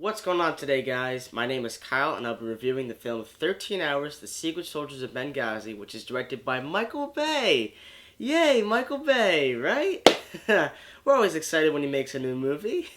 What's going on today, guys? My name is Kyle, and I'll be reviewing the film 13 Hours, The Secret Soldiers of Benghazi, which is directed by Michael Bay. Yay, Michael Bay, right? We're always excited when he makes a new movie.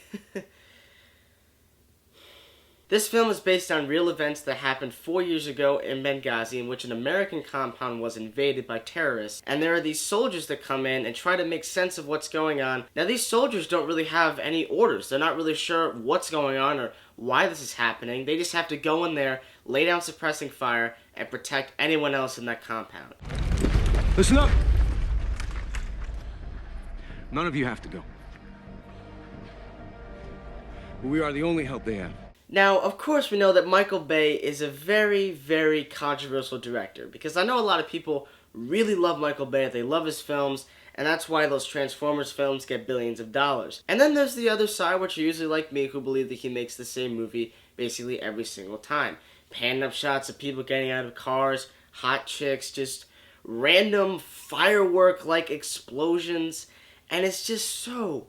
This film is based on real events that happened 4 years ago in Benghazi, in which an American compound was invaded by terrorists, and there are these soldiers that come in and try to make sense of what's going on. Now, these soldiers don't really have any orders. They're not really sure what's going on or why this is happening. They just have to go in there, lay down suppressing fire, and protect anyone else in that compound. Listen up! None of you have to go. But we are the only help they have. Now, of course, we know that Michael Bay is a very, very controversial director, because I know a lot of people really love Michael Bay, they love his films, and that's why those Transformers films get billions of dollars. And then there's the other side, which are usually like me, who believe that he makes the same movie basically every single time. Panning up shots of people getting out of cars, hot chicks, just random firework-like explosions, and it's just so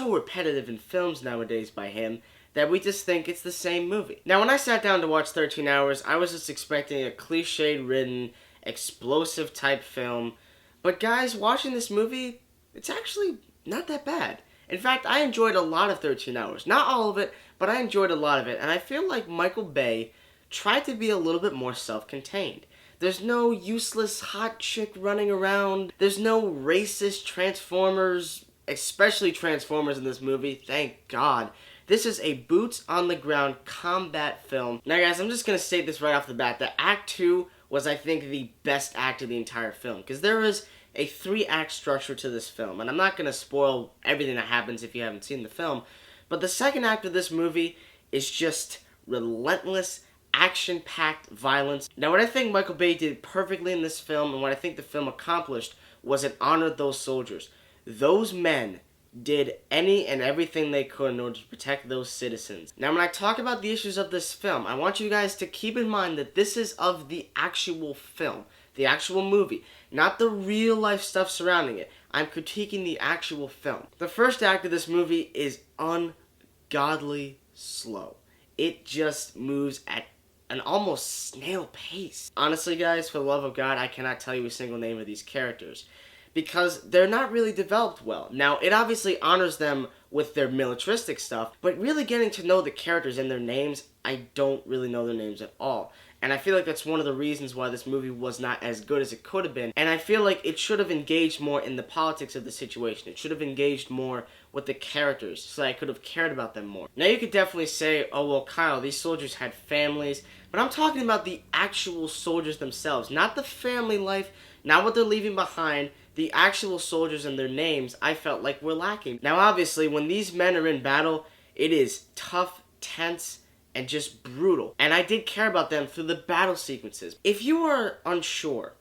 repetitive in films nowadays by him, that we just think it's the same movie. Now, when I sat down to watch 13 Hours, I was just expecting a cliche-ridden, explosive-type film. But guys, watching this movie, it's actually not that bad. In fact, I enjoyed a lot of 13 Hours. Not all of it, but I enjoyed a lot of it. And I feel like Michael Bay tried to be a little bit more self-contained. There's no useless hot chick running around. There's no racist Transformers, especially Transformers in this movie, thank God. This is a boots-on-the-ground combat film. Now, guys, I'm just going to state this right off the bat, that Act 2 was, I think, the best act of the entire film, because there is a 3-act structure to this film, and I'm not going to spoil everything that happens if you haven't seen the film, but the second act of this movie is just relentless, action-packed violence. Now, what I think Michael Bay did perfectly in this film, and what I think the film accomplished, was it honored those soldiers. Those men did any and everything they could in order to protect those citizens. Now, when I talk about the issues of this film, I want you guys to keep in mind that this is of the actual film, the actual movie, not the real-life stuff surrounding it. I'm critiquing the actual film. The first act of this movie is ungodly slow. It just moves at an almost snail pace. Honestly, guys, for the love of God, I cannot tell you a single name of these characters, because they're not really developed well. Now, it obviously honors them with their militaristic stuff, but really getting to know the characters and their names, I don't really know their names at all. And I feel like that's one of the reasons why this movie was not as good as it could have been. And I feel like it should have engaged more in the politics of the situation. It should have engaged more with the characters, so I could have cared about them more. Now, you could definitely say, oh, well, Kyle, these soldiers had families. But I'm talking about the actual soldiers themselves, not the family life, not what they're leaving behind. The actual soldiers and their names, I felt like were lacking. Now, obviously, when these men are in battle, it is tough, tense, and just brutal. And I did care about them through the battle sequences. If you are unsure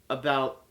about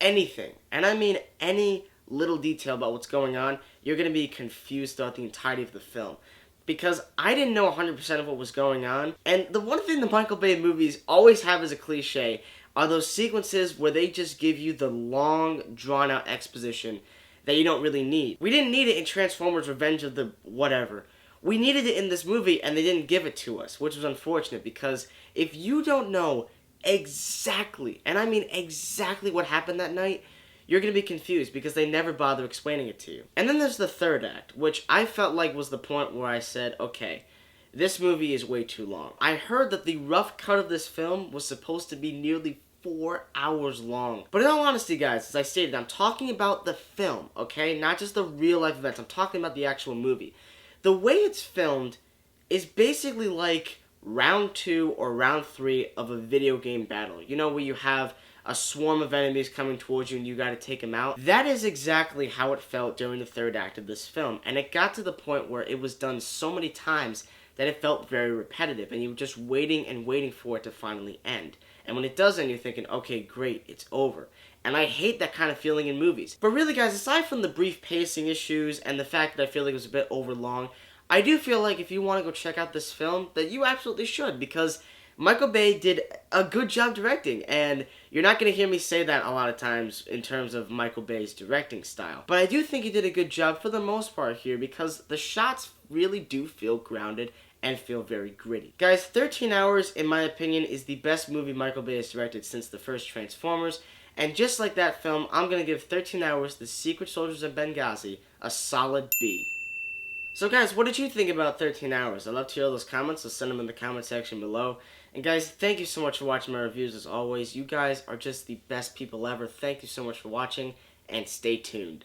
anything, and I mean any little detail about what's going on, you're going to be confused throughout the entirety of the film. Because I didn't know 100% of what was going on. And the one thing the Michael Bay movies always have as a cliche are those sequences where they just give you the long, drawn-out exposition that you don't really need. We didn't need it in Transformers Revenge of the whatever. We needed it in this movie, and they didn't give it to us, which was unfortunate, because if you don't know exactly, and I mean exactly what happened that night, you're going to be confused, because they never bother explaining it to you. And then there's the third act, which I felt like was the point where I said, okay, this movie is way too long. I heard that the rough cut of this film was supposed to be nearly 4 hours long. But in all honesty, guys, as I stated, I'm talking about the film, okay? Not just the real-life events. I'm talking about the actual movie. The way it's filmed is basically like round 2 or round 3 of a video game battle. You know, where you have a swarm of enemies coming towards you and you gotta take them out. That is exactly how it felt during the third act of this film. And it got to the point where it was done so many times that it felt very repetitive, and you were just waiting and waiting for it to finally end. And when it does end, you're thinking, okay, great, it's over. And I hate that kind of feeling in movies. But really, guys, aside from the brief pacing issues and the fact that I feel like it was a bit overlong, I do feel like if you want to go check out this film, that you absolutely should, because Michael Bay did a good job directing, and you're not going to hear me say that a lot of times in terms of Michael Bay's directing style. But I do think he did a good job for the most part here, because the shots really do feel grounded and feel very gritty. Guys, 13 Hours, in my opinion, is the best movie Michael Bay has directed since the first Transformers, and just like that film, I'm going to give 13 Hours, The Secret Soldiers of Benghazi, a solid B. So guys, what did you think about 13 Hours? I'd love to hear all those comments, so send them in the comment section below. And guys, thank you so much for watching my reviews as always. You guys are just the best people ever. Thank you so much for watching, and stay tuned.